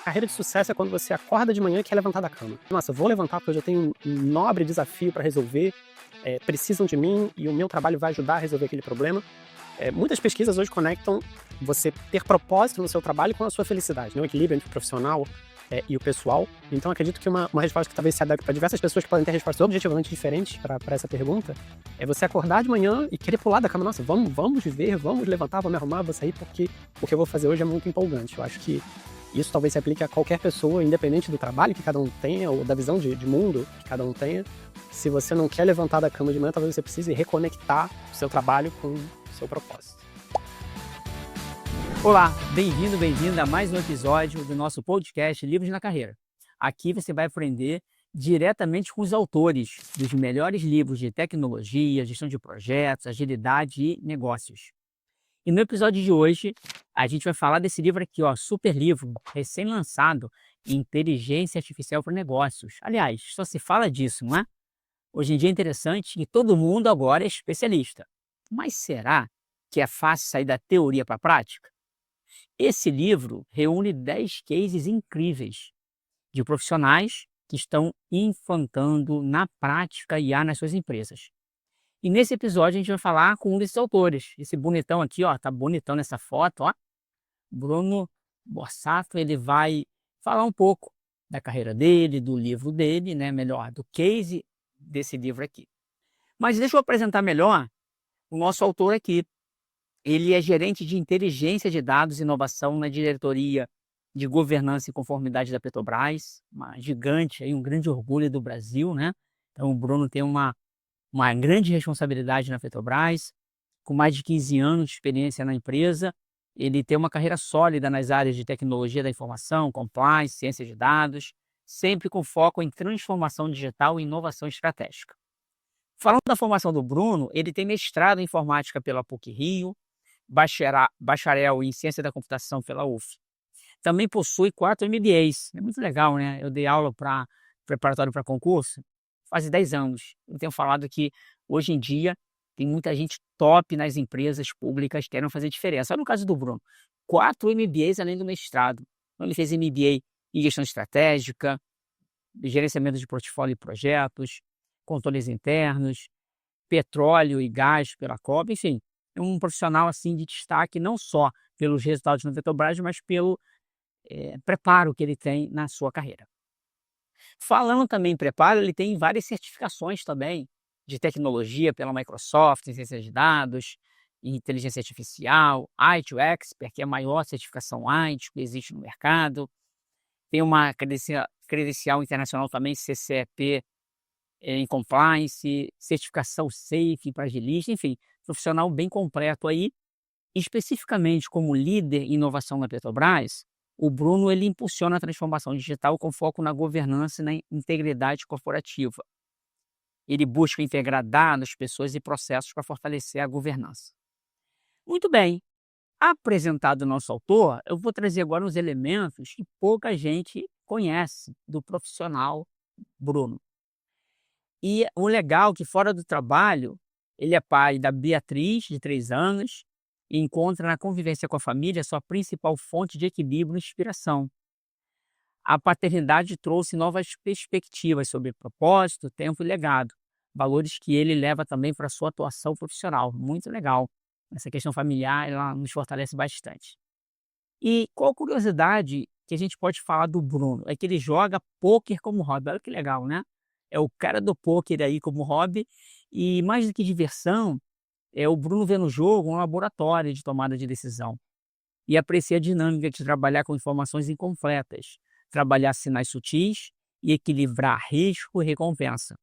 carreira de sucesso é quando você acorda de manhã e quer levantar da cama. Nossa, eu vou levantar porque hoje eu tenho um nobre desafio para resolver, precisam de mim e o meu trabalho vai ajudar a resolver aquele problema. Muitas pesquisas hoje conectam você ter propósito no seu trabalho com a sua felicidade, né? O equilíbrio entre o profissional e o pessoal. Então, acredito que uma resposta que talvez se adapte para diversas pessoas que podem ter respostas objetivamente diferentes para essa pergunta é você acordar de manhã e querer pular da cama. Nossa, vamos viver, vamos levantar, vou me arrumar, vou sair porque o que eu vou fazer hoje é muito empolgante. Eu acho que isso talvez se aplique a qualquer pessoa, independente do trabalho que cada um tenha ou da visão de mundo que cada um tenha. Se você não quer levantar da cama de manhã, talvez você precise reconectar o seu trabalho com o seu propósito. Olá, bem-vindo, bem-vinda a mais um episódio do nosso podcast Livros na Carreira. Aqui você vai aprender diretamente com os autores dos melhores livros de tecnologia, gestão de projetos, agilidade e negócios. E no episódio de hoje, a gente vai falar desse livro aqui, ó, super livro, recém-lançado, Inteligência Artificial para Negócios. Aliás, só se fala disso, não é? Hoje em dia é interessante que todo mundo agora é especialista. Mas será que é fácil sair da teoria para a prática? Esse livro reúne 10 cases incríveis de profissionais que estão implantando na prática IA nas suas empresas. E nesse episódio a gente vai falar com um desses autores. Esse bonitão aqui, ó, tá bonitão nessa foto, ó. Bruno Borsato, ele vai falar um pouco da carreira dele, do livro dele, né, melhor, do case desse livro aqui. Mas deixa eu apresentar melhor o nosso autor aqui. Ele é gerente de inteligência de dados e inovação na diretoria de governança e conformidade da Petrobras, uma gigante, aí, um grande orgulho do Brasil, né? Então o Bruno tem uma grande responsabilidade na Petrobras, com mais de 15 anos de experiência na empresa. Ele tem uma carreira sólida nas áreas de tecnologia da informação, compliance, ciência de dados, sempre com foco em transformação digital e inovação estratégica. Falando da formação do Bruno, ele tem mestrado em informática pela PUC-Rio, bacharel em ciência da computação pela UF. Também possui 4 MBAs. É muito legal, né? Eu dei aula para preparatório para concurso faz 10 anos. Eu tenho falado que hoje em dia tem muita gente top nas empresas públicas que querem fazer diferença. Olha no caso do Bruno, 4 MBAs além do mestrado. Então, ele fez MBA em gestão estratégica, gerenciamento de portfólio e projetos, controles internos, petróleo e gás pela COB, enfim, é um profissional assim de destaque não só pelos resultados na Petrobras, mas pelo preparo que ele tem na sua carreira. Falando também em preparo, ele tem várias certificações também de tecnologia pela Microsoft, em ciência de dados, em inteligência artificial, IT Expert, que é a maior certificação IT que existe no mercado. Tem uma credencial internacional também, CCEP, em compliance, certificação SAFe para agilista, enfim, profissional bem completo aí. Especificamente como líder em inovação na Petrobras, o Bruno ele impulsiona a transformação digital com foco na governança e na integridade corporativa. Ele busca integrar dados, pessoas e processos para fortalecer a governança. Muito bem, apresentado o nosso autor, eu vou trazer agora uns elementos que pouca gente conhece do profissional Bruno. E o legal é que fora do trabalho, ele é pai da Beatriz, de 3 anos, e encontra na convivência com a família sua principal fonte de equilíbrio e inspiração. A paternidade trouxe novas perspectivas sobre propósito, tempo e legado, valores que ele leva também para a sua atuação profissional. Muito legal. Essa questão familiar, ela nos fortalece bastante. E qual curiosidade que a gente pode falar do Bruno? É que ele joga pôquer como hobby. Olha que legal, né? É o cara do pôquer aí como hobby. E mais do que diversão, o Bruno vê no jogo um laboratório de tomada de decisão. E aprecia a dinâmica de trabalhar com informações incompletas, trabalhar sinais sutis e equilibrar risco e recompensa.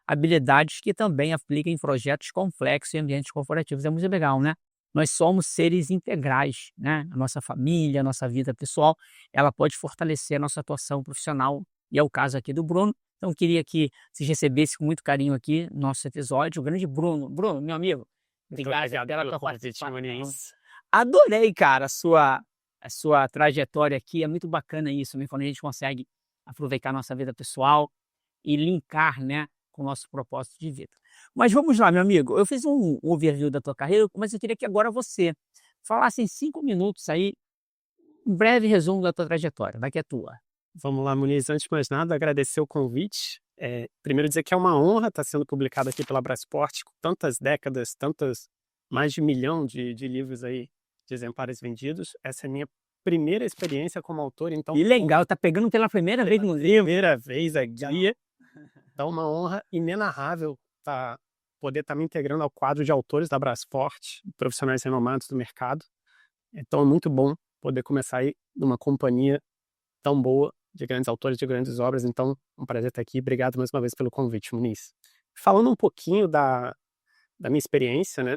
Habilidades que também aplica em projetos complexos e ambientes corporativos. É muito legal, né? Nós somos seres integrais, né? A nossa família, a nossa vida pessoal, ela pode fortalecer a nossa atuação profissional, e é o caso aqui do Bruno. Então, eu queria que vocês recebessem com muito carinho aqui nosso episódio, o grande Bruno. Bruno, meu amigo, obrigado pela participação. Adorei, cara, a sua trajetória aqui. É muito bacana isso, né? Quando a gente consegue aproveitar a nossa vida pessoal e linkar, né, com o nosso propósito de vida. Mas vamos lá, meu amigo. Eu fiz um overview da tua carreira, mas eu queria que agora você falasse em 5 minutos aí um breve resumo da tua trajetória, vai que é tua. Vamos lá, Muniz. Antes de mais nada, agradecer o convite. Primeiro dizer que é uma honra estar sendo publicado aqui pela Brasport, com tantas décadas, mais de 1 milhão de livros aí, de exemplares vendidos. Essa é a minha primeira experiência como autor, então... Que legal, tá pegando pela primeira vez no livro. Primeira vez aqui. Então, uma honra inenarrável poder estar me integrando ao quadro de autores da Brasport, profissionais renomados do mercado. Então, é muito bom poder começar aí numa companhia tão boa, de grandes autores, de grandes obras. Então, um prazer estar aqui. Obrigado mais uma vez pelo convite, Muniz. Falando um pouquinho da minha experiência, né?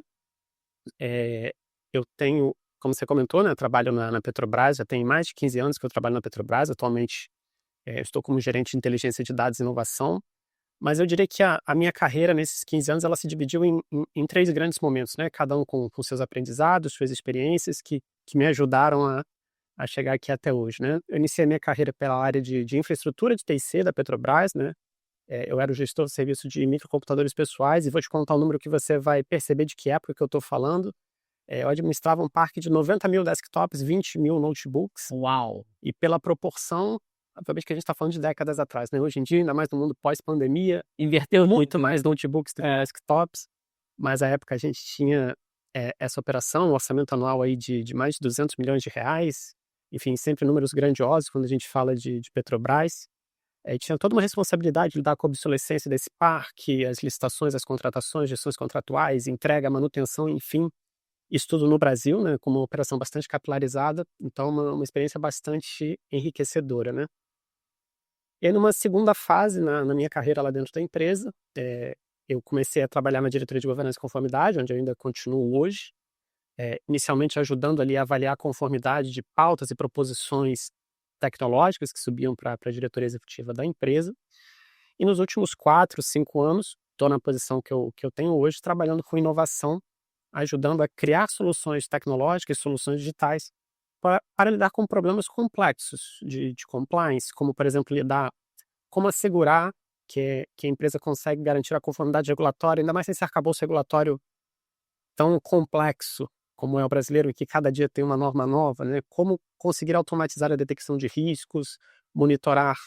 Eu tenho, como você comentou, né? Eu trabalho na Petrobras, já tem mais de 15 anos que eu trabalho na Petrobras. Atualmente, eu estou como gerente de inteligência de dados e inovação. Mas eu diria que a minha carreira nesses 15 anos, ela se dividiu em 3 grandes momentos, né? Cada um com seus aprendizados, suas experiências que me ajudaram a chegar aqui até hoje, né? Eu iniciei a minha carreira pela área de infraestrutura de TIC da Petrobras, né? Eu era o gestor de serviço de microcomputadores pessoais, e vou te contar um número que você vai perceber de que época que eu estou falando. Eu administrava um parque de 90 mil desktops, 20 mil notebooks. Uau! E pela proporção, obviamente que a gente está falando de décadas atrás, né? Hoje em dia, ainda mais no mundo pós-pandemia, Inverteu muito mais notebooks do que desktops. Mas à época a gente tinha essa operação, um orçamento anual aí de mais de 200 milhões de reais. Enfim, sempre números grandiosos quando a gente fala de Petrobras. Tinha toda uma responsabilidade de lidar com a obsolescência desse parque, as licitações, as contratações, gestões contratuais, entrega, manutenção, enfim. Isso tudo no Brasil, né, com uma operação bastante capilarizada. Então, uma experiência bastante enriquecedora, né? E aí, numa segunda fase na minha carreira lá dentro da empresa, eu comecei a trabalhar na diretoria de governança e conformidade, onde eu ainda continuo hoje. Inicialmente ajudando ali a avaliar a conformidade de pautas e proposições tecnológicas que subiam para a diretoria executiva da empresa. E nos últimos 4, 5 anos, estou na posição que eu tenho hoje, trabalhando com inovação, ajudando a criar soluções tecnológicas, soluções digitais para lidar com problemas complexos de compliance, como, por exemplo, como assegurar que a empresa consegue garantir a conformidade regulatória, ainda mais sem esse arcabouço regulatório tão complexo como é o brasileiro, e que cada dia tem uma norma nova, né? Como conseguir automatizar a detecção de riscos, monitorar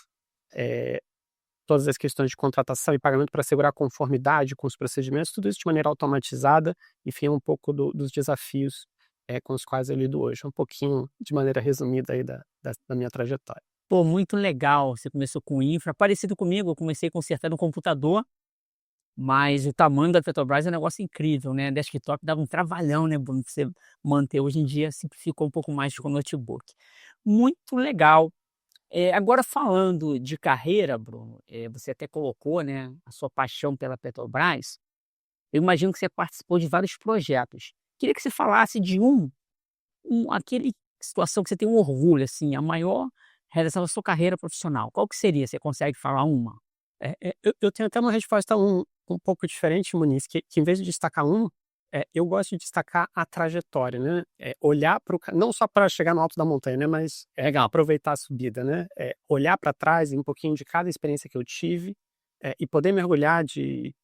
todas as questões de contratação e pagamento para assegurar a conformidade com os procedimentos, tudo isso de maneira automatizada. Enfim, um pouco dos desafios com os quais eu lido hoje. Um pouquinho, de maneira resumida, aí da minha trajetória. Pô, muito legal. Você começou com infra, parecido comigo, eu comecei consertando um computador, mas o tamanho da Petrobras é um negócio incrível, né? Desktop dava um trabalhão, né, Bruno, pra você manter. Hoje em dia simplificou um pouco mais com o notebook. Muito legal. Agora falando de carreira, Bruno, você até colocou, né, a sua paixão pela Petrobras. Eu imagino que você participou de vários projetos. Queria que você falasse de aquele situação que você tem um orgulho, assim, a maior realização da sua carreira profissional. Qual que seria? Você consegue falar uma? Eu tenho até uma resposta um pouco diferente, Muniz, que em vez de destacar eu gosto de destacar a trajetória, né? Olhar não só para chegar no alto da montanha, né? Mas aproveitar a subida, né? Olhar para trás um pouquinho de cada experiência que eu tive e poder mergulhar de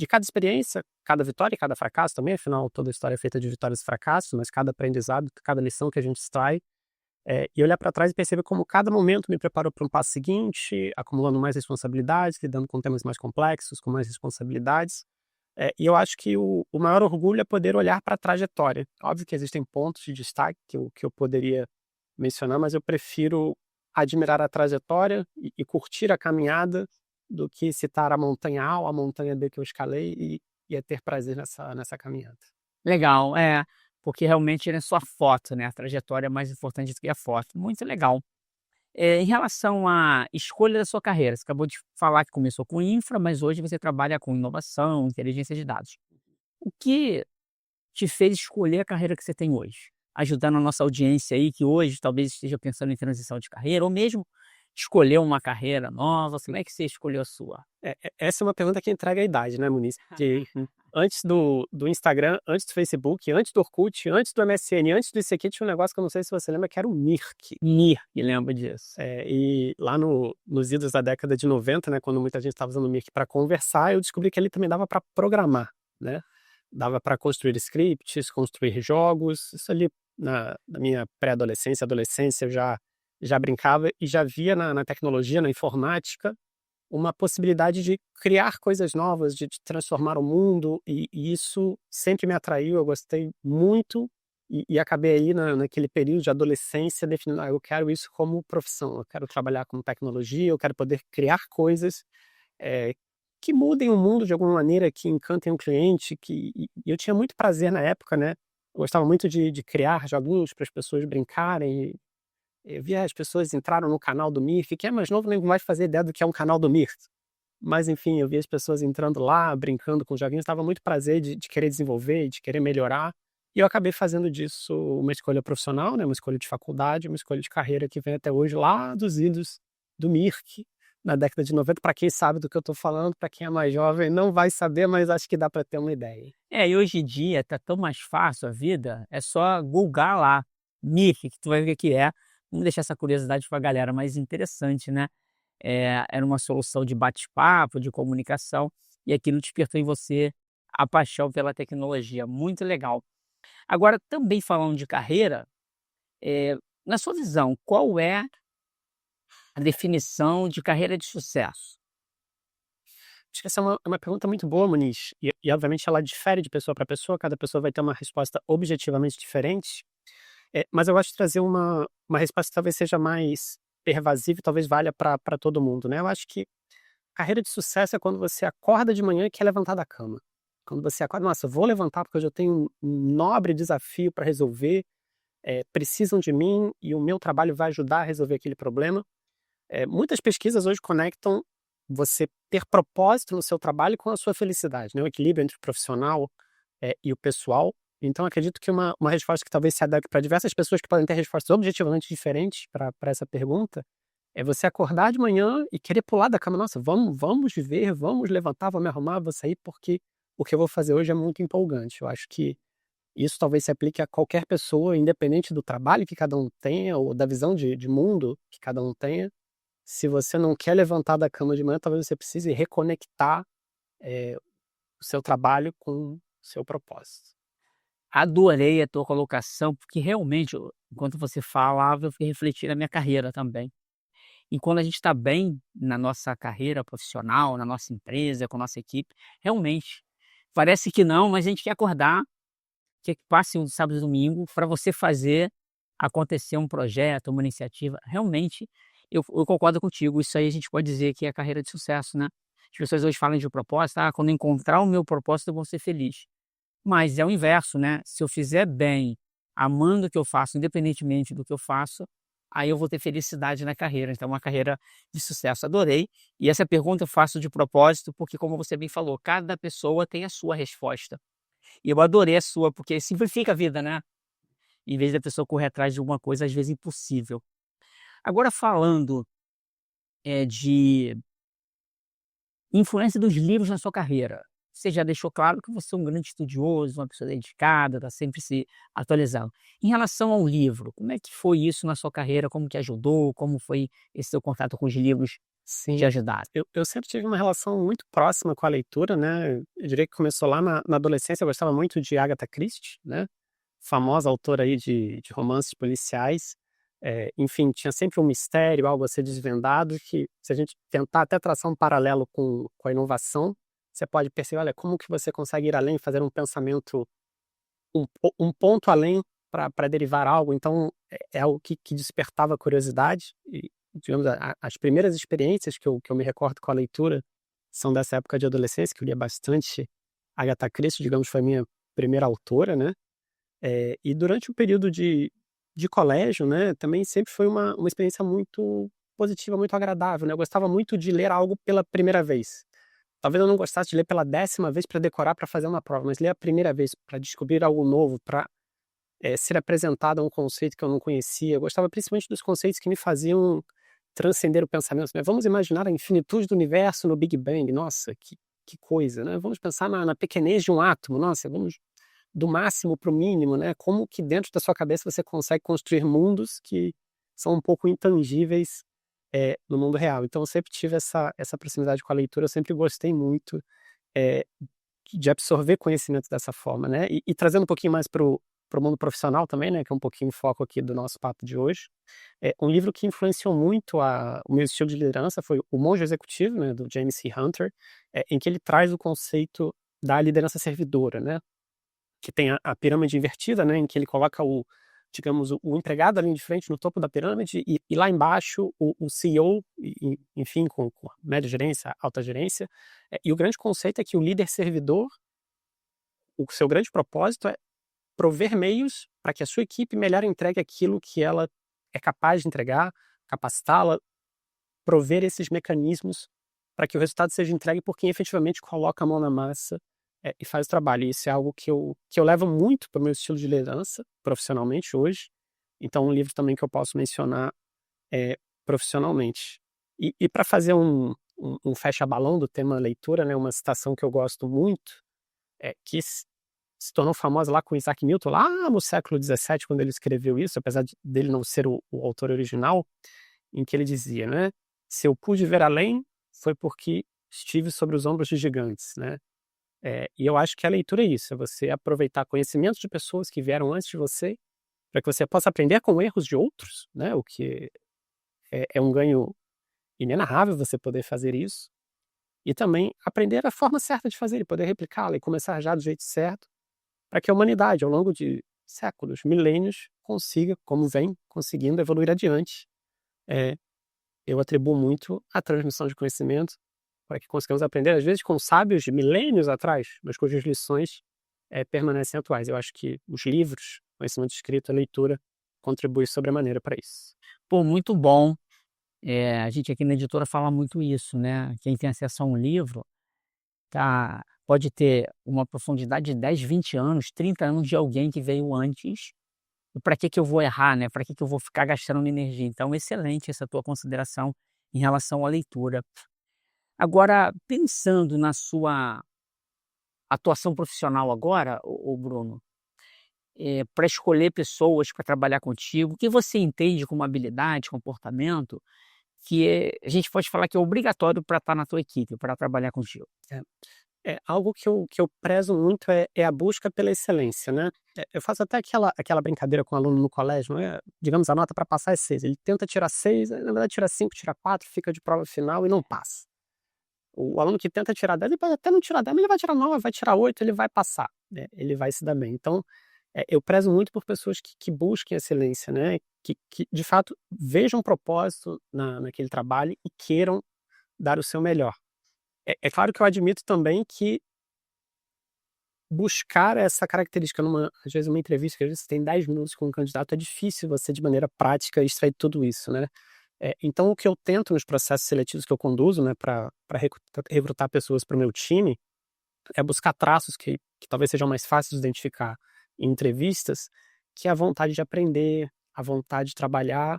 cada experiência, cada vitória e cada fracasso também. Afinal, toda história é feita de vitórias e fracassos, mas cada aprendizado, cada lição que a gente extrai. E olhar para trás e perceber como cada momento me preparou para um passo seguinte, acumulando mais responsabilidades, lidando com temas mais complexos, com mais responsabilidades. E eu acho que o maior orgulho é poder olhar para a trajetória. Óbvio que existem pontos de destaque que eu poderia mencionar, mas eu prefiro admirar a trajetória e curtir a caminhada do que citar a montanha A ou a montanha B que eu escalei e ter prazer nessa caminhada. Legal, porque realmente não é só a foto, né? A trajetória é mais importante do que a foto. Muito legal. Em relação à escolha da sua carreira, você acabou de falar que começou com infra, mas hoje você trabalha com inovação, inteligência de dados. O que te fez escolher a carreira que você tem hoje? Ajudando a nossa audiência aí, que hoje talvez esteja pensando em transição de carreira, ou mesmo escolher uma carreira nova. Como é que você escolheu a sua? Essa é uma pergunta que entrega a idade, né, Muniz? Antes do Instagram, antes do Facebook, antes do Orkut, antes do MSN, antes do ICQ, tinha um negócio que eu não sei se você lembra, que era o Mirk. Mirk, lembro disso. E lá nos idos da década de 90, né, quando muita gente estava usando o Mirk para conversar, eu descobri que ali também dava para programar, né? Dava para construir scripts, construir jogos. Isso ali na minha pré-adolescência, adolescência, eu já brincava e já via na tecnologia, na informática, uma possibilidade de criar coisas novas, de transformar o mundo, e isso sempre me atraiu, eu gostei muito, e acabei aí naquele período de adolescência definindo, eu quero isso como profissão, eu quero trabalhar com tecnologia, eu quero poder criar coisas eh, que mudem o mundo de alguma maneira, que encantem o cliente, e eu tinha muito prazer na época, né, eu gostava muito de criar joguinhos para as pessoas brincarem, eu via as pessoas entraram no canal do Mirk, quem é mais novo nem vai fazer ideia do que é um canal do Mirk. Mas enfim, eu via as pessoas entrando lá, brincando com os joguinhos, estava muito prazer de querer desenvolver, de querer melhorar, e eu acabei fazendo disso uma escolha profissional, né, uma escolha de faculdade, uma escolha de carreira que vem até hoje lá dos idos do Mirk, na década de 90. Para quem sabe do que eu estou falando, para quem é mais jovem não vai saber, mas acho que dá para ter uma ideia. E hoje em dia tá tão mais fácil a vida, é só googar lá, Mirk, que tu vai ver o que é. Vamos deixar essa curiosidade para a galera, mais interessante, né. Era uma solução de bate-papo, de comunicação, e aquilo despertou em você a paixão pela tecnologia, muito legal. Agora, também falando de carreira, na sua visão, qual é a definição de carreira de sucesso? Acho que essa é uma pergunta muito boa, Muniz, e obviamente ela difere de pessoa para pessoa, cada pessoa vai ter uma resposta objetivamente diferente. Mas eu gosto de trazer uma resposta que talvez seja mais pervasiva e talvez valha para todo mundo, né. Eu acho que carreira de sucesso é quando você acorda de manhã e quer levantar da cama. Quando você acorda: "Nossa, eu vou levantar porque hoje eu tenho um nobre desafio para resolver, precisam de mim e o meu trabalho vai ajudar a resolver aquele problema". Muitas pesquisas hoje conectam você ter propósito no seu trabalho com a sua felicidade, né, o equilíbrio entre o profissional, e o pessoal. Então acredito que uma resposta que talvez se adeque para diversas pessoas que podem ter respostas objetivamente diferentes para essa pergunta, é você acordar de manhã e querer pular da cama: "Nossa, vamos viver, vamos levantar, vou me arrumar, vou sair, porque o que eu vou fazer hoje é muito empolgante". Eu acho que isso talvez se aplique a qualquer pessoa, independente do trabalho que cada um tenha ou da visão de mundo que cada um tenha. Se você não quer levantar da cama de manhã, talvez você precise reconectar, o seu trabalho com o seu propósito. Adorei a tua colocação, porque realmente, enquanto você falava, eu fui refletir na minha carreira também. E quando a gente está bem na nossa carreira profissional, na nossa empresa, com a nossa equipe, realmente, parece que não, mas a gente quer acordar, quer que passe um sábado e domingo para você fazer acontecer um projeto, uma iniciativa. Realmente, eu concordo contigo, isso aí a gente pode dizer que é carreira de sucesso, né. As pessoas hoje falam de propósito: "Ah, quando eu encontrar o meu propósito eu vou ser feliz". Mas é o inverso, né, se eu fizer bem, amando o que eu faço, independentemente do que eu faço, aí eu vou ter felicidade na carreira, então é uma carreira de sucesso. Adorei, e essa pergunta eu faço de propósito, porque como você bem falou, cada pessoa tem a sua resposta. E eu adorei a sua, porque simplifica a vida, né, em vez da pessoa correr atrás de alguma coisa, às vezes impossível. Agora falando, de influência dos livros na sua carreira. Você já deixou claro que você é um grande estudioso, uma pessoa dedicada, está sempre se atualizando. Em relação ao livro, como é que foi isso na sua carreira? Como que ajudou? Como foi esse seu contato com os livros te Sim, ajudaram? eu sempre tive uma relação muito próxima com a leitura, né, eu diria que começou lá na adolescência, eu gostava muito de Agatha Christie, né, famosa autora aí de romances policiais, enfim, tinha sempre um mistério, algo a ser desvendado, que se a gente tentar até traçar um paralelo com a inovação, você pode perceber, olha, como que você consegue ir além, fazer um pensamento um ponto além para derivar algo, então é algo que despertava curiosidade e, digamos, as primeiras experiências que eu me recordo com a leitura são dessa época de adolescência, que eu lia bastante Agatha Christie, digamos, foi a minha primeira autora, né, e durante o período de colégio, né, também sempre foi uma experiência muito positiva, muito agradável, né, eu gostava muito de ler algo pela primeira vez. Talvez eu não gostasse de ler pela 10ª vez para decorar para fazer uma prova, mas ler a primeira vez para descobrir algo novo, para ser apresentado a um conceito que eu não conhecia. Eu gostava principalmente dos conceitos que me faziam transcender o pensamento, né. Vamos imaginar a infinitude do universo no Big Bang, nossa, que coisa, né. Vamos pensar na pequenez de um átomo, nossa, vamos do máximo para o mínimo, né. Como que dentro da sua cabeça você consegue construir mundos que são um pouco intangíveis, no mundo real. Então eu sempre tive essa proximidade com a leitura, eu sempre gostei muito, eh, de absorver conhecimento dessa forma, né. E trazendo um pouquinho mais o mundo profissional também, né, que é um pouquinho o foco aqui do nosso papo de hoje. Um livro que influenciou muito o meu estilo de liderança foi O Monge Executivo, né, do James C. Hunter, em que ele traz o conceito da liderança servidora, né, que tem a pirâmide invertida, né, em que ele coloca digamos, o empregado ali de frente no topo da pirâmide e lá embaixo o CEO, enfim, com média gerência, alta gerência. E o grande conceito é que o líder servidor, o seu grande propósito é prover meios para que a sua equipe melhor entregue aquilo que ela é capaz de entregar, capacitá-la, prover esses mecanismos para que o resultado seja entregue por quem efetivamente coloca a mão na massa e faz o trabalho. E isso é algo que eu levo muito para o meu estilo de liderança profissionalmente hoje. Então, um livro também que eu posso mencionar profissionalmente. E para fazer um fecha-balão do tema leitura, né, uma citação que eu gosto muito, que se tornou famosa lá com Isaac Newton, lá no século XVII, quando ele escreveu isso, apesar dele não ser o autor original, em que ele dizia, né, se eu pude ver além, foi porque estive sobre os ombros de gigantes, né? E eu acho que a leitura é isso, é você aproveitar conhecimentos de pessoas que vieram antes de você, para que você possa aprender com erros de outros, né? O que é um ganho inenarrável você poder fazer isso, e também aprender a forma certa de fazer e poder replicá-la e começar já do jeito certo, para que a humanidade, ao longo de séculos, milênios, consiga, como vem conseguindo, evoluir adiante. Eu atribuo muito à transmissão de conhecimento para que consigamos aprender, às vezes, com sábios de milênios atrás, mas cujas lições permanecem atuais. Eu acho que os livros, conhecimento escrito, a leitura, contribui sobremaneira para isso. Pô, muito bom. A gente aqui na editora fala muito isso, né? Quem tem acesso a um livro pode ter uma profundidade de 10, 20 anos, 30 anos de alguém que veio antes. E para que eu vou errar, né? Para que eu vou ficar gastando minha energia? Então, excelente essa tua consideração em relação à leitura. Agora, pensando na sua atuação profissional agora, ô Bruno, para escolher pessoas para trabalhar contigo, o que você entende como habilidade, comportamento, a gente pode falar que é obrigatório para estar na tua equipe, para trabalhar contigo? Algo que eu prezo muito é a busca pela excelência, né. Eu faço até aquela brincadeira com o aluno no colégio, não é, digamos, a nota para passar é 6, ele tenta tirar 6, na verdade tira 5, tira 4, fica de prova final e não passa. O aluno que tenta tirar 10, ele pode até não tirar 10, mas ele vai tirar 9, vai tirar 8, ele vai passar, né, ele vai se dar bem. Então, eu prezo muito por pessoas que busquem excelência, né, que de fato vejam propósito naquele trabalho e queiram dar o seu melhor. É claro que eu admito também que buscar essa característica às vezes uma entrevista, que às vezes você tem 10 minutos com um candidato, é difícil você de maneira prática extrair tudo isso, né. Então o que eu tento nos processos seletivos que eu conduzo, né, para recrutar pessoas para o meu time, é buscar traços que talvez sejam mais fáceis de identificar em entrevistas, que é a vontade de aprender, a vontade de trabalhar,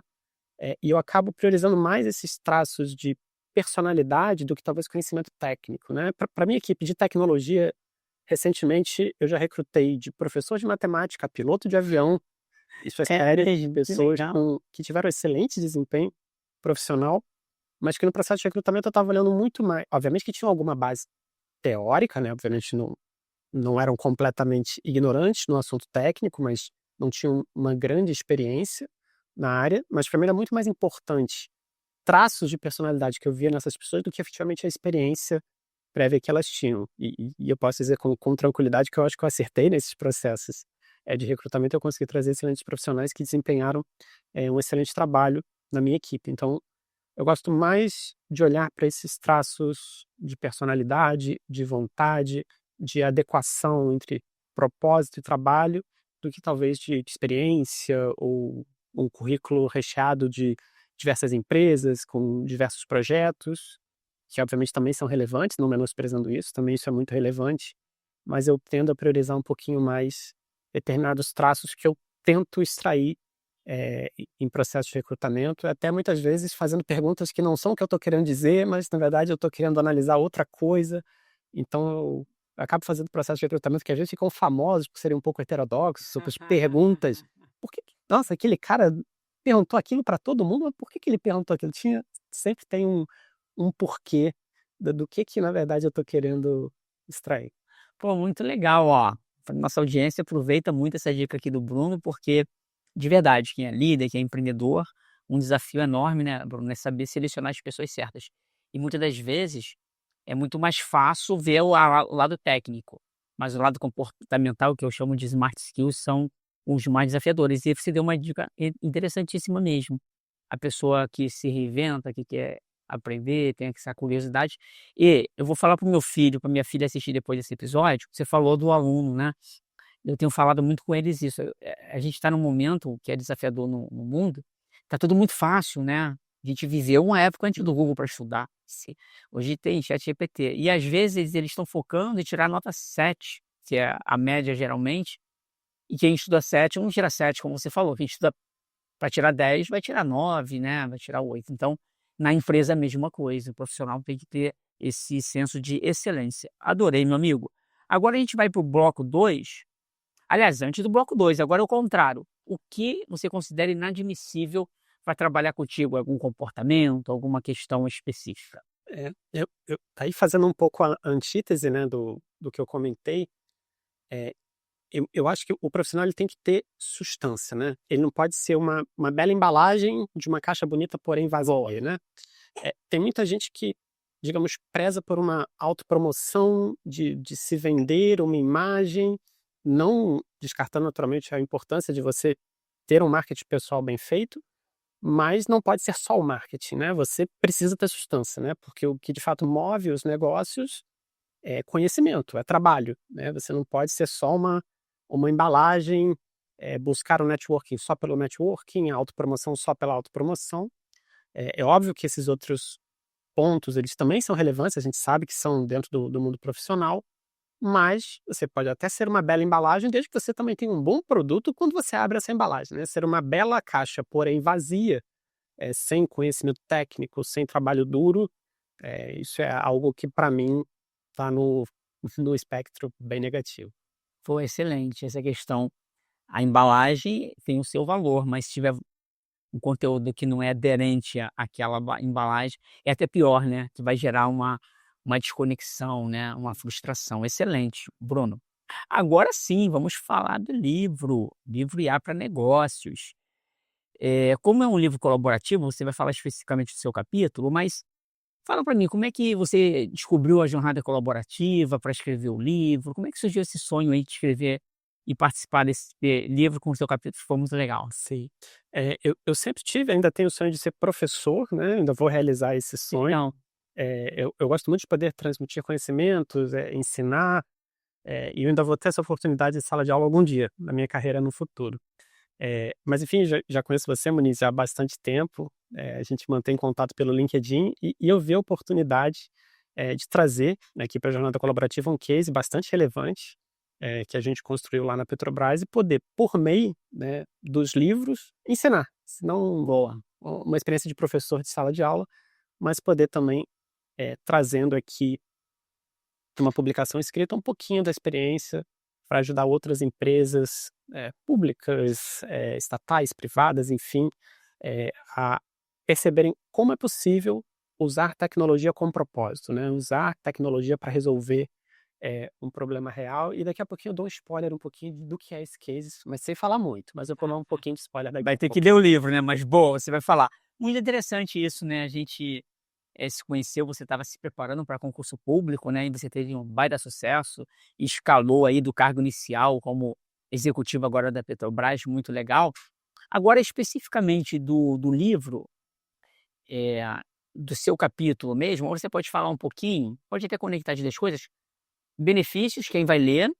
e eu acabo priorizando mais esses traços de personalidade do que talvez conhecimento técnico, né. Para minha equipe de tecnologia, recentemente eu já recrutei de professor de matemática a piloto de avião, isso é sério, mesmo? Que pessoas legal. que tiveram excelente desempenho profissional, mas que no processo de recrutamento eu estava olhando muito mais, obviamente que tinham alguma base teórica, né, obviamente não eram completamente ignorantes no assunto técnico, mas não tinham uma grande experiência na área, mas para mim era muito mais importante traços de personalidade que eu via nessas pessoas do que efetivamente a experiência prévia que elas tinham. E eu posso dizer com tranquilidade que eu acho que eu acertei nesses processos de recrutamento, eu consegui trazer excelentes profissionais que desempenharam um excelente trabalho na minha equipe. Então, eu gosto mais de olhar para esses traços de personalidade, de vontade, de adequação entre propósito e trabalho, do que talvez de experiência ou um currículo recheado de diversas empresas, com diversos projetos, que obviamente também são relevantes, não menosprezando isso, também isso é muito relevante, mas eu tendo a priorizar um pouquinho mais determinados traços que eu tento extrair em processo de recrutamento, até muitas vezes fazendo perguntas que não são o que eu estou querendo dizer, mas na verdade eu estou querendo analisar outra coisa. Então eu acabo fazendo processos de recrutamento que às vezes ficam famosos por serem um pouco heterodoxos, ou por perguntas. Nossa, aquele cara perguntou aquilo para todo mundo, mas por que ele perguntou aquilo? Sempre tem um porquê do que na verdade eu estou querendo extrair. Pô, muito legal, ó. nossa audiência aproveita muito essa dica aqui do Bruno, porque, de verdade, quem é líder, quem é empreendedor, um desafio enorme, né, Bruno, é saber selecionar as pessoas certas. E muitas das vezes é muito mais fácil ver o lado técnico, mas o lado comportamental, que eu chamo de smart skills, são os mais desafiadores. E você deu uma dica interessantíssima mesmo. A pessoa que se reinventa, que quer aprender, tem essa curiosidade. E eu vou falar para o meu filho, para minha filha assistir depois desse episódio. Você falou do aluno, né? Eu tenho falado muito com eles isso. A gente está num momento que é desafiador no mundo. Tá tudo muito fácil, né? A gente viveu uma época antes do Google para estudar. Hoje tem ChatGPT. E às vezes eles estão focando em tirar nota 7, que é a média geralmente. E quem estuda 7 não tira 7, como você falou. Quem estuda para tirar 10 vai tirar 9, né? Vai tirar 8. Então, na empresa é a mesma coisa. O profissional tem que ter esse senso de excelência. Adorei, meu amigo. Agora a gente vai para o bloco 2. Aliás, antes do bloco 2, agora é o contrário. O que você considera inadmissível para trabalhar contigo? Algum comportamento, alguma questão específica? Aí fazendo um pouco a antítese, né, do que eu comentei, eu acho que o profissional ele tem que ter substância, né? Ele não pode ser uma bela embalagem de uma caixa bonita, porém vazia, né? Tem muita gente que, digamos, preza por uma autopromoção de se vender uma imagem, não descartando naturalmente a importância de você ter um marketing pessoal bem feito, mas não pode ser só o marketing, né? Você precisa ter substância, né? Porque o que de fato move os negócios é conhecimento, é trabalho, né? Você não pode ser só uma embalagem, buscar o networking só pelo networking, a autopromoção só pela autopromoção. É óbvio que esses outros pontos, eles também são relevantes, a gente sabe que são dentro do mundo profissional, mas você pode até ser uma bela embalagem, desde que você também tenha um bom produto quando você abre essa embalagem, né? Ser uma bela caixa, porém vazia, sem conhecimento técnico, sem trabalho duro, isso é algo que para mim está no espectro bem negativo. Foi excelente essa questão. A embalagem tem o seu valor, mas se tiver um conteúdo que não é aderente àquela embalagem, é até pior, né? Que vai gerar uma desconexão, né? Uma frustração. Excelente, Bruno. Agora sim, vamos falar do livro IA para Negócios. Como é um livro colaborativo, você vai falar especificamente do seu capítulo, mas fala para mim, como é que você descobriu a jornada colaborativa para escrever o livro? Como é que surgiu esse sonho aí de escrever e participar desse livro com o seu capítulo? Foi muito legal. Sim. Eu sempre tive, ainda tenho o sonho de ser professor, né? Ainda vou realizar esse sonho. Então, Eu gosto muito de poder transmitir conhecimentos, ensinar, e eu ainda vou ter essa oportunidade em sala de aula algum dia, na minha carreira no futuro. Mas enfim, já conheço você, Muniz, há bastante tempo. A gente mantém contato pelo LinkedIn e eu vi a oportunidade de trazer aqui para a Jornada Colaborativa um case bastante relevante que a gente construiu lá na Petrobras e poder, por meio, né, dos livros, ensinar. Se não boa. uma experiência de professor de sala de aula, mas poder também trazendo aqui uma publicação escrita um pouquinho da experiência para ajudar outras empresas públicas, estatais, privadas, enfim, a perceberem como é possível usar tecnologia com propósito, né? Usar tecnologia para resolver um problema real. E daqui a pouquinho eu dou um spoiler um pouquinho do que é esse case, mas sem falar muito, mas eu vou dar um pouquinho de spoiler daqui Vai a ter que pouco. ler o livro, né? Mas boa, você vai falar. Muito interessante isso, né? A gente se conheceu, você estava se preparando para concurso público, né? E você teve um baita sucesso, escalou aí do cargo inicial como executivo agora da Petrobras, muito legal. Agora, especificamente do livro, eh, do seu capítulo mesmo, ou você pode falar um pouquinho, pode até conectar as 2 coisas, benefícios, quem vai ler,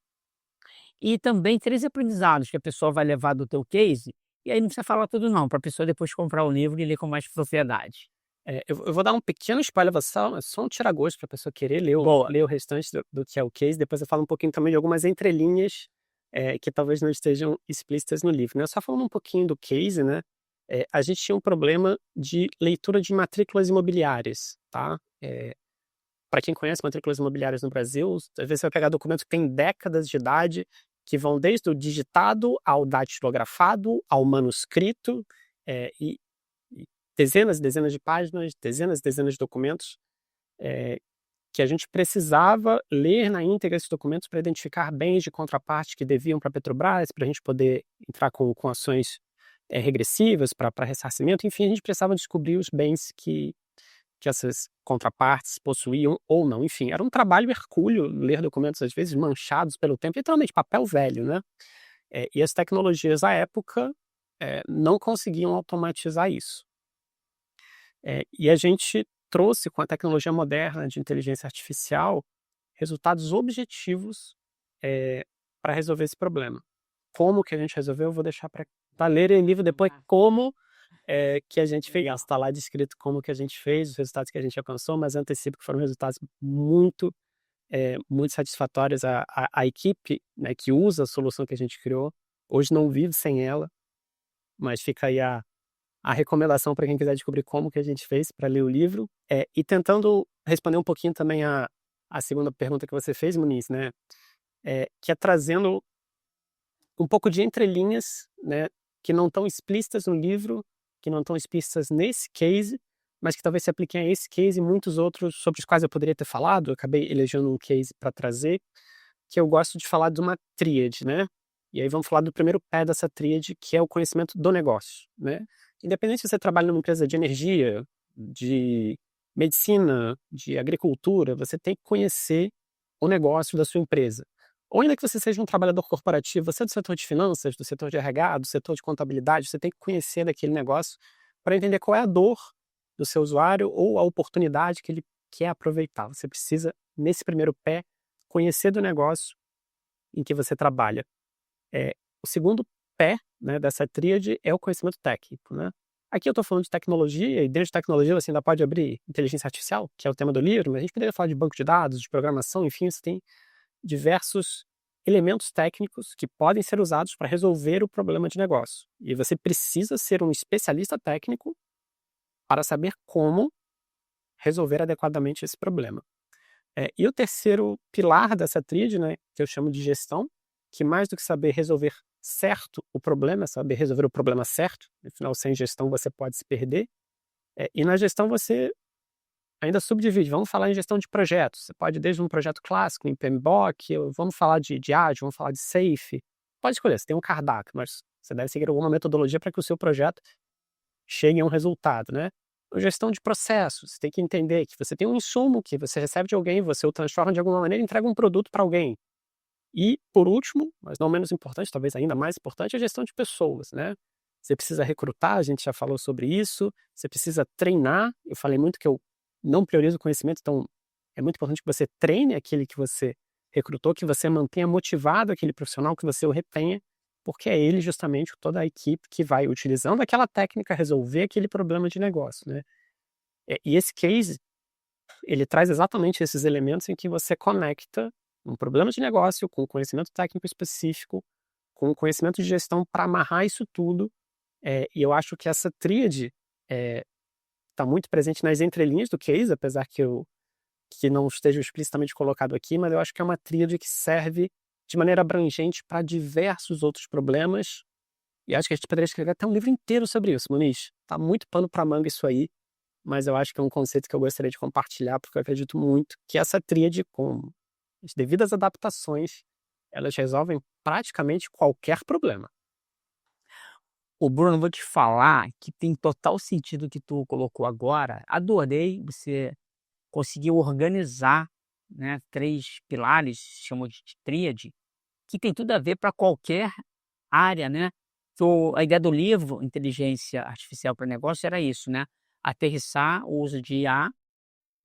e também 3 aprendizados que a pessoa vai levar do teu case, e aí não precisa falar tudo não, para a pessoa depois comprar o livro e ler com mais propriedade. Eu vou dar um pequeno spoiler, só um tira-gosto para a pessoa querer ler Boa. ler o restante do que é o case, depois eu falo um pouquinho também de algumas entrelinhas, que talvez não estejam explícitas no livro, né. Só falando um pouquinho do case, né, a gente tinha um problema de leitura de matrículas imobiliárias, tá. Para quem conhece matrículas imobiliárias no Brasil, às vezes você vai pegar documentos que têm décadas de idade, que vão desde o digitado ao datilografado, ao manuscrito, e dezenas e dezenas de páginas, dezenas e dezenas de documentos, que a gente precisava ler na íntegra esses documentos para identificar bens de contraparte que deviam para a Petrobras, para a gente poder entrar com ações regressivas para ressarcimento. Enfim, a gente precisava descobrir os bens que essas contrapartes possuíam ou não. Enfim, era um trabalho hercúleo ler documentos, às vezes, manchados pelo tempo, literalmente papel velho, né? E as tecnologias à época não conseguiam automatizar isso. E a gente trouxe, com a tecnologia moderna de inteligência artificial, resultados objetivos para resolver esse problema. Como que a gente resolveu? Eu vou deixar para ler o livro depois como que a gente fez. Está lá descrito como que a gente fez, os resultados que a gente alcançou, mas antecipo que foram resultados muito satisfatórios. A equipe, né, que usa a solução que a gente criou, hoje não vive sem ela, mas fica aí a recomendação para quem quiser descobrir como que a gente fez para ler o livro. E tentando responder um pouquinho também a segunda pergunta que você fez, Muniz, né, que é trazendo um pouco de entrelinhas, né, que não estão explícitas no livro, que não estão explícitas nesse case, mas que talvez se apliquem a esse case e muitos outros sobre os quais eu poderia ter falado. Eu acabei elegendo um case para trazer, que eu gosto de falar de uma tríade, né? E aí vamos falar do primeiro pé dessa tríade, que é o conhecimento do negócio, né? Independente se você trabalha numa empresa de energia, de medicina, de agricultura, você tem que conhecer o negócio da sua empresa. Ou ainda que você seja um trabalhador corporativo, você é do setor de finanças, do setor de RH, do setor de contabilidade, você tem que conhecer daquele negócio para entender qual é a dor do seu usuário ou a oportunidade que ele quer aproveitar. Você precisa, nesse primeiro pé, conhecer do negócio em que você trabalha. O segundo pé, né, dessa tríade é o conhecimento técnico, né? Aqui eu estou falando de tecnologia, e dentro de tecnologia você ainda pode abrir inteligência artificial, que é o tema do livro, mas a gente poderia falar de banco de dados, de programação, enfim, você tem diversos elementos técnicos que podem ser usados para resolver o problema de negócio. E você precisa ser um especialista técnico para saber como resolver adequadamente esse problema. E o terceiro pilar dessa tríade, né, que eu chamo de gestão, que mais do que saber resolver certo o problema, é saber resolver o problema certo. Afinal, sem gestão você pode se perder. E na gestão você ainda subdivide. Vamos falar em gestão de projetos. Você pode ir desde um projeto clássico, em PMBOK, vamos falar de ágil, vamos falar de safe. Pode escolher, você tem um cardápio, mas você deve seguir alguma metodologia para que o seu projeto chegue a um resultado, né? Gestão de processos, você tem que entender que você tem um insumo que você recebe de alguém, você o transforma de alguma maneira e entrega um produto para alguém. E, por último, mas não menos importante, talvez ainda mais importante, a gestão de pessoas, né? Você precisa recrutar, a gente já falou sobre isso, você precisa treinar. Eu falei muito que eu não priorizo o conhecimento, então é muito importante que você treine aquele que você recrutou, que você mantenha motivado aquele profissional, que você o retenha, porque é ele justamente toda a equipe que vai, utilizando aquela técnica, resolver aquele problema de negócio, né? E esse case, ele traz exatamente esses elementos em que você conecta um problema de negócio com conhecimento técnico específico, com conhecimento de gestão para amarrar isso tudo. E eu acho que essa tríade está muito presente nas entrelinhas do case, apesar que não esteja explicitamente colocado aqui, mas eu acho que é uma tríade que serve de maneira abrangente para diversos outros problemas. E acho que a gente poderia escrever até um livro inteiro sobre isso, Muniz. Tá muito pano para manga isso aí, mas eu acho que é um conceito que eu gostaria de compartilhar, porque eu acredito muito que essa tríade, com as devidas adaptações, elas resolvem praticamente qualquer problema. Ô, Bruno, vou te falar que tem total sentido o que tu colocou agora. Adorei você conseguir organizar, né, 3 pilares, chamou de tríade, que tem tudo a ver para qualquer área, né. A ideia do livro Inteligência Artificial para Negócio era isso, né, aterrissar o uso de IA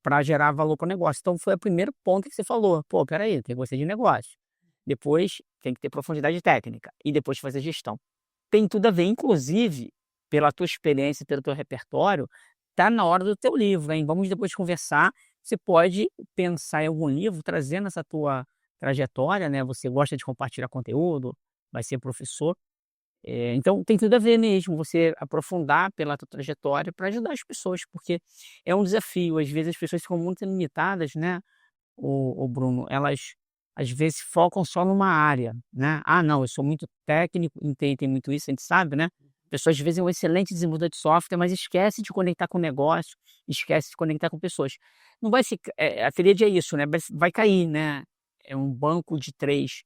para gerar valor para o negócio. Então foi o primeiro ponto que você falou: "Pô, espera aí, tem que gostar de negócio, depois tem que ter profundidade técnica e depois fazer gestão". Tem tudo a ver, inclusive, pela tua experiência, pelo teu repertório, tá na hora do teu livro, hein. Vamos depois conversar, você pode pensar em algum livro trazendo essa tua trajetória, né, você gosta de compartilhar conteúdo, vai ser professor, então tem tudo a ver mesmo, você aprofundar pela tua trajetória para ajudar as pessoas, porque é um desafio, às vezes as pessoas ficam muito limitadas, né, o Bruno, elas às vezes focam só numa área, né. "Ah não, eu sou muito técnico", tem muito isso, a gente sabe, né. Pessoas, às vezes, é um excelente desenvolvedor de software, mas esquece de conectar com o negócio, esquece de conectar com pessoas. Não vai se A tríade é isso, né, vai cair, né. É um banco de 3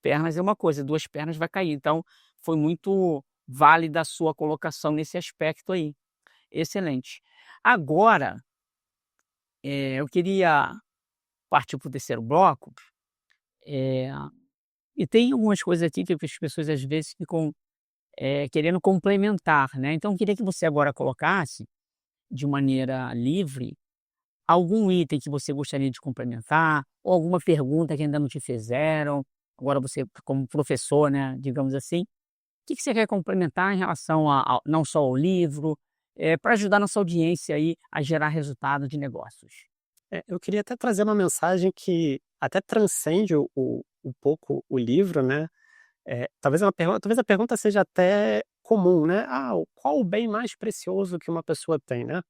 pernas é uma coisa, 2 pernas vai cair. Então, foi muito válida a sua colocação nesse aspecto aí. Excelente. Agora, eu queria partir para o terceiro bloco, eh, e tem algumas coisas aqui que as pessoas, às vezes, ficam, querendo complementar, né. Então eu queria que você agora colocasse, de maneira livre, algum item que você gostaria de complementar, ou alguma pergunta que ainda não te fizeram. Agora você, como professor, né, digamos assim, o que que você quer complementar em relação a não só ao livro, para ajudar nossa audiência aí a gerar resultado de negócios? Eu queria até trazer uma mensagem que até transcende um pouco o livro, né. Talvez a pergunta seja até comum, né: "Ah, qual o bem mais precioso que uma pessoa tem?", né.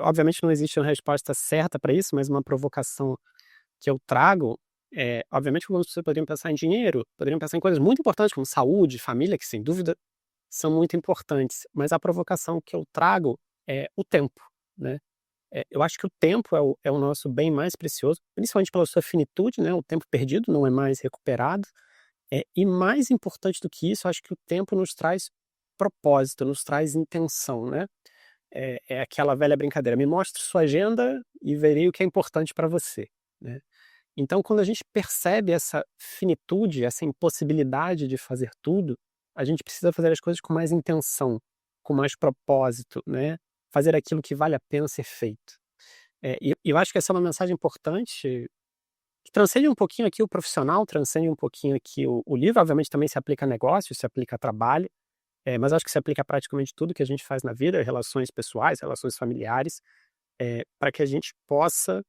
Obviamente não existe uma resposta certa para isso, mas uma provocação que eu trago, obviamente algumas pessoas poderiam pensar em dinheiro, poderiam pensar em coisas muito importantes como saúde, família, que sem dúvida são muito importantes, mas a provocação que eu trago é o tempo, né. Eu acho que o tempo é o nosso bem mais precioso, principalmente pela sua finitude, né, o tempo perdido não é mais recuperado. E mais importante do que isso, eu acho que o tempo nos traz propósito, nos traz intenção, né. É aquela velha brincadeira: "Me mostre sua agenda e verei o que é importante para você", né. Então quando a gente percebe essa finitude, essa impossibilidade de fazer tudo, a gente precisa fazer as coisas com mais intenção, com mais propósito, né, fazer aquilo que vale a pena ser feito. E eu acho que essa é uma mensagem importante, que transcende um pouquinho aqui o profissional, transcende um pouquinho aqui o livro, obviamente também se aplica a negócio, se aplica a trabalho, mas acho que se aplica a praticamente tudo que a gente faz na vida, relações pessoais, relações familiares, para que a gente possa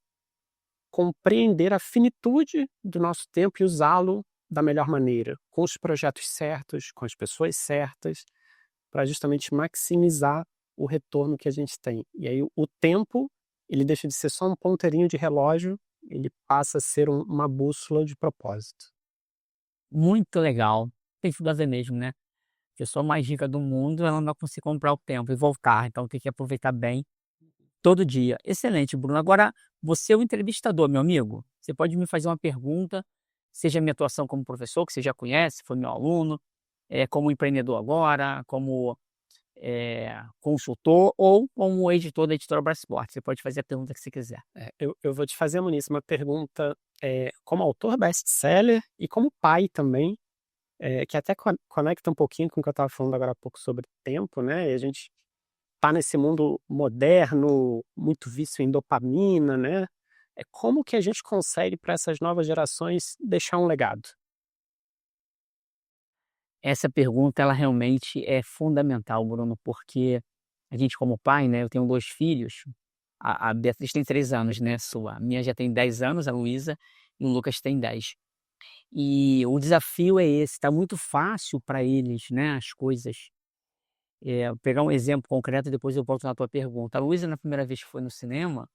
compreender a finitude do nosso tempo e usá-lo da melhor maneira, com os projetos certos, com as pessoas certas, para justamente maximizar o retorno que a gente tem. E aí o tempo, ele deixa de ser só um ponteirinho de relógio, ele passa a ser uma bússola de propósito. Muito legal. Tem tudo a ver mesmo, né. A pessoa mais rica do mundo, ela não vai conseguir comprar o tempo e voltar, então tem que aproveitar bem todo dia. Excelente, Bruno. Agora, você é o entrevistador, meu amigo. Você pode me fazer uma pergunta, seja a minha atuação como professor, que você já conhece, foi meu aluno, como empreendedor agora, como, consultor ou como editor da editora Brasport. Você pode fazer a pergunta que você quiser. Eu vou te fazer, Muniz, uma pergunta, como autor best-seller e como pai também, que até conecta um pouquinho com o que eu estava falando agora há pouco sobre tempo, né, e a gente tá nesse mundo moderno, muito vício em dopamina, né, como que a gente consegue para essas novas gerações deixar um legado? Essa pergunta, ela realmente é fundamental, Bruno, porque a gente como pai, né, eu tenho 2 filhos, a Beatriz tem 3 anos, né, a minha já tem 10 anos, a Luísa, e o Lucas tem 10. E o desafio é esse, tá muito fácil para eles, né, as coisas. Pegar um exemplo concreto e depois eu volto na tua pergunta. A Luísa, na primeira vez que foi no cinema,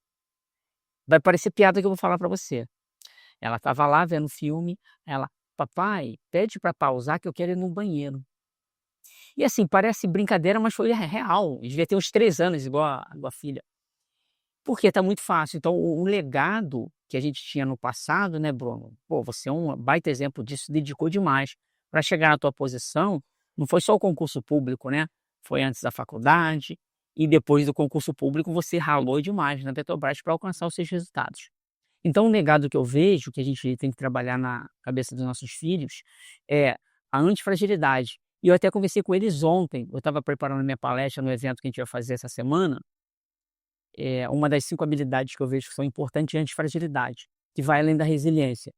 vai parecer piada que eu vou falar para você. Ela estava lá vendo o filme, ela: "Papai, pede para pausar que eu quero ir no banheiro". E assim, parece brincadeira, mas foi real. Devia ter uns 3 anos, igual a filha. Porque tá muito fácil. Então o legado que a gente tinha no passado, né, Bruno, pô, você é um baita exemplo disso, dedicou demais. Para chegar na tua posição, não foi só o concurso público, né, foi antes da faculdade e depois do concurso público você ralou demais na Petrobras para alcançar os seus resultados. Então o legado que eu vejo, que a gente tem que trabalhar na cabeça dos nossos filhos, é a antifragilidade. E eu até conversei com eles ontem, eu estava preparando a minha palestra no evento que a gente ia fazer essa semana, uma das 5 habilidades que eu vejo que são importantes é a antifragilidade, que vai além da resiliência.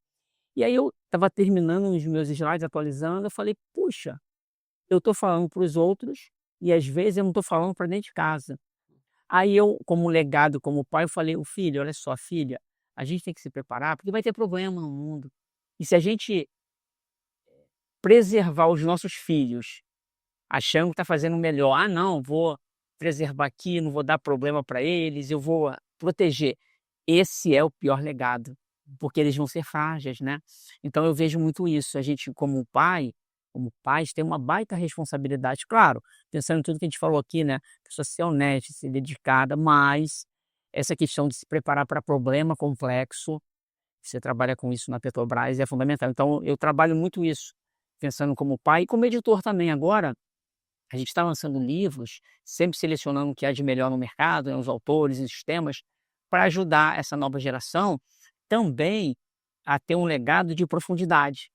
E aí eu estava terminando os meus slides, atualizando, eu falei: "Puxa, eu estou falando para os outros e às vezes eu não estou falando para dentro de casa". Aí eu, como legado, como pai, eu falei: "O filho, olha só, filha, a gente tem que se preparar, porque vai ter problema no mundo. E se a gente preservar os nossos filhos, achando que está fazendo melhor, ah não, vou preservar aqui, não vou dar problema para eles, eu vou proteger". Esse é o pior legado, porque eles vão ser frágeis, né. Então eu vejo muito isso, a gente como pai, como pais, têm uma baita responsabilidade. Claro, pensando em tudo que a gente falou aqui, né? Pessoa ser honesta, ser dedicada, mas essa questão de se preparar para problema complexo, você trabalha com isso na Petrobras, é fundamental. Então, eu trabalho muito isso, pensando como pai e como editor também. Agora, a gente está lançando livros, sempre selecionando o que há de melhor no mercado, né, os autores e os temas, para ajudar essa nova geração também a ter um legado de profundidade.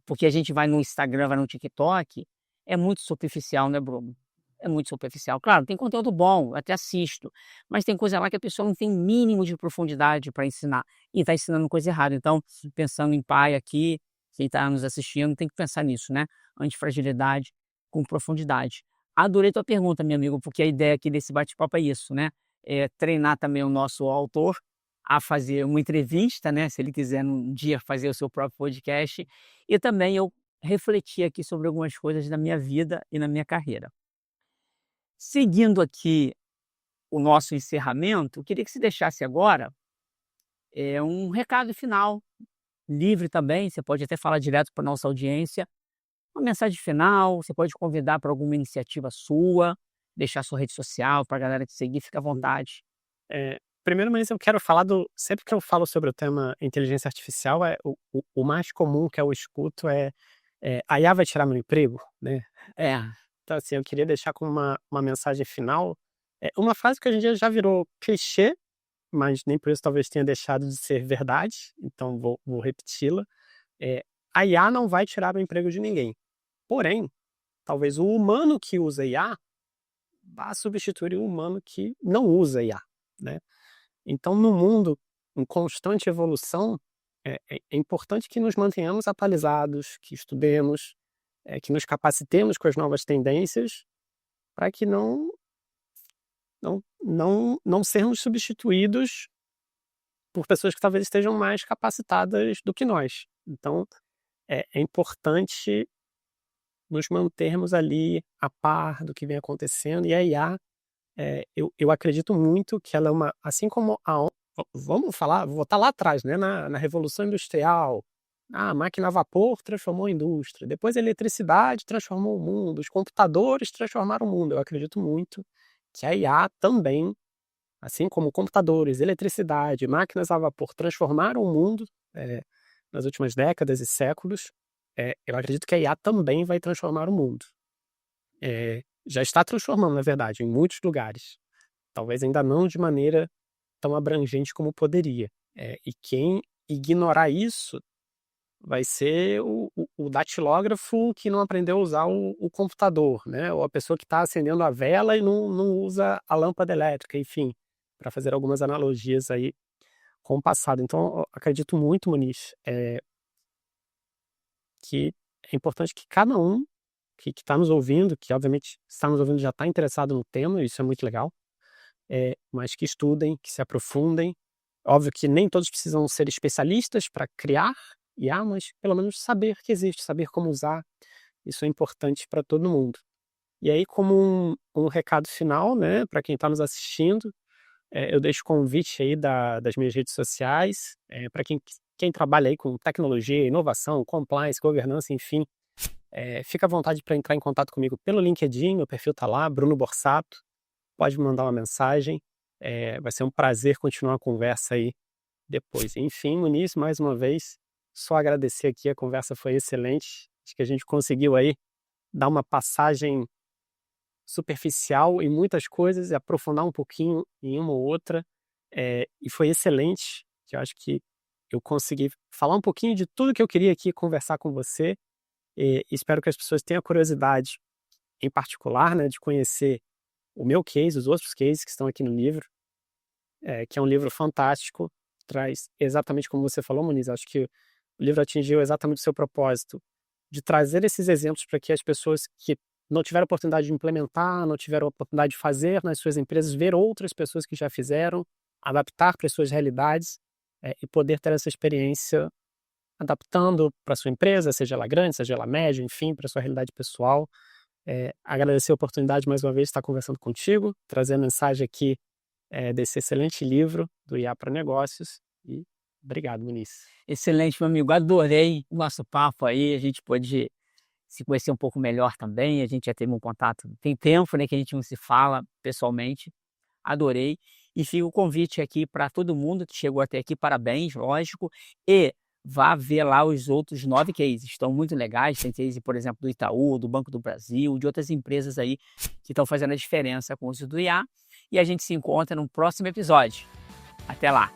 Porque a gente vai no Instagram, vai no TikTok, é muito superficial, né, Bruno? É muito superficial. Claro, tem conteúdo bom, eu até assisto, mas tem coisa lá que a pessoa não tem mínimo de profundidade para ensinar e está ensinando coisa errada. Então, pensando em pai aqui, quem está nos assistindo, tem que pensar nisso, né? Antifragilidade com profundidade. Adorei tua pergunta, meu amigo, porque a ideia aqui desse bate-papo é isso, né? É treinar também o nosso autor a fazer uma entrevista, né? Se ele quiser um dia fazer o seu próprio podcast, e também eu refletir aqui sobre algumas coisas da minha vida e na minha carreira. Seguindo aqui o nosso encerramento, eu queria que você deixasse agora um recado final, livre também, você pode até falar direto para a nossa audiência, uma mensagem final, você pode convidar para alguma iniciativa sua, deixar sua rede social para a galera te seguir, fica à vontade. Primeiro, mas eu quero falar sempre que eu falo sobre o tema inteligência artificial, o mais comum que eu escuto a IA vai tirar meu emprego, né? É, Então, assim, eu queria deixar como uma mensagem final, uma frase que hoje em dia já virou clichê, mas nem por isso talvez tenha deixado de ser verdade, então vou repeti-la. A IA não vai tirar o emprego de ninguém. Porém, talvez o humano que usa IA vá substituir o humano que não usa IA, né? Então, no mundo em constante evolução, é importante que nos mantenhamos atualizados, que estudemos, que nos capacitemos com as novas tendências, para que não sermos substituídos por pessoas que talvez estejam mais capacitadas do que nós. Então, é importante nos mantermos ali a par do que vem acontecendo, e a IA, eu acredito muito que ela é assim como vamos falar, vou voltar lá atrás, né, na Revolução Industrial, a máquina a vapor transformou a indústria, depois a eletricidade transformou o mundo, os computadores transformaram o mundo. Eu acredito muito que a IA também, assim como computadores, eletricidade, máquinas a vapor transformaram o mundo nas últimas décadas e séculos, eu acredito que a IA também vai transformar o mundo. Já está transformando, na verdade, em muitos lugares. Talvez ainda não de maneira tão abrangente como poderia. E quem ignorar isso vai ser o datilógrafo que não aprendeu a usar o computador, né? Ou a pessoa que está acendendo a vela e não usa a lâmpada elétrica, enfim, para fazer algumas analogias aí com o passado. Então, eu acredito muito, Muniz, que é importante que cada um que está nos ouvindo, que obviamente está nos ouvindo já está interessado no tema, isso é muito legal, mas que estudem, que se aprofundem. Óbvio que nem todos precisam ser especialistas para criar IA, mas pelo menos saber que existe, saber como usar, isso é importante para todo mundo. E aí, como um recado final, né, para quem está nos assistindo, eu deixo o convite aí das minhas redes sociais, para quem trabalha aí com tecnologia, inovação, compliance, governança, enfim, fica à vontade para entrar em contato comigo pelo LinkedIn, meu perfil está lá, Bruno Borsato, pode me mandar uma mensagem, vai ser um prazer continuar a conversa aí depois. Enfim, Muniz, mais uma vez, só agradecer aqui, a conversa foi excelente, acho que a gente conseguiu aí dar uma passagem superficial em muitas coisas e aprofundar um pouquinho em uma ou outra, e foi excelente, que eu acho que eu consegui falar um pouquinho de tudo que eu queria aqui conversar com você, e espero que as pessoas tenham curiosidade, em particular, né, de conhecer o meu case, os outros cases que estão aqui no livro, que é um livro fantástico, traz exatamente como você falou, Muniz, acho que o livro atingiu exatamente o seu propósito, de trazer esses exemplos para que as pessoas que não tiveram oportunidade de implementar, não tiveram oportunidade de fazer nas suas empresas, ver outras pessoas que já fizeram, adaptar para as suas realidades, e poder ter essa experiência adaptando para a sua empresa, seja ela grande, seja ela média, enfim, para a sua realidade pessoal. Agradecer a oportunidade mais uma vez de estar conversando contigo, trazer a mensagem aqui desse excelente livro do IA para Negócios, e obrigado, Muniz. Excelente, meu amigo. Adorei o nosso papo aí. A gente pôde se conhecer um pouco melhor também. A gente já teve um contato, tem tempo, né, que a gente não se fala pessoalmente. Adorei. E fica o convite aqui para todo mundo que chegou até aqui, parabéns, lógico. E vá ver lá os outros 9 cases, estão muito legais. Tem case, por exemplo, do Itaú, do Banco do Brasil, de outras empresas aí que estão fazendo a diferença com o uso do IA. E a gente se encontra no próximo episódio. Até lá!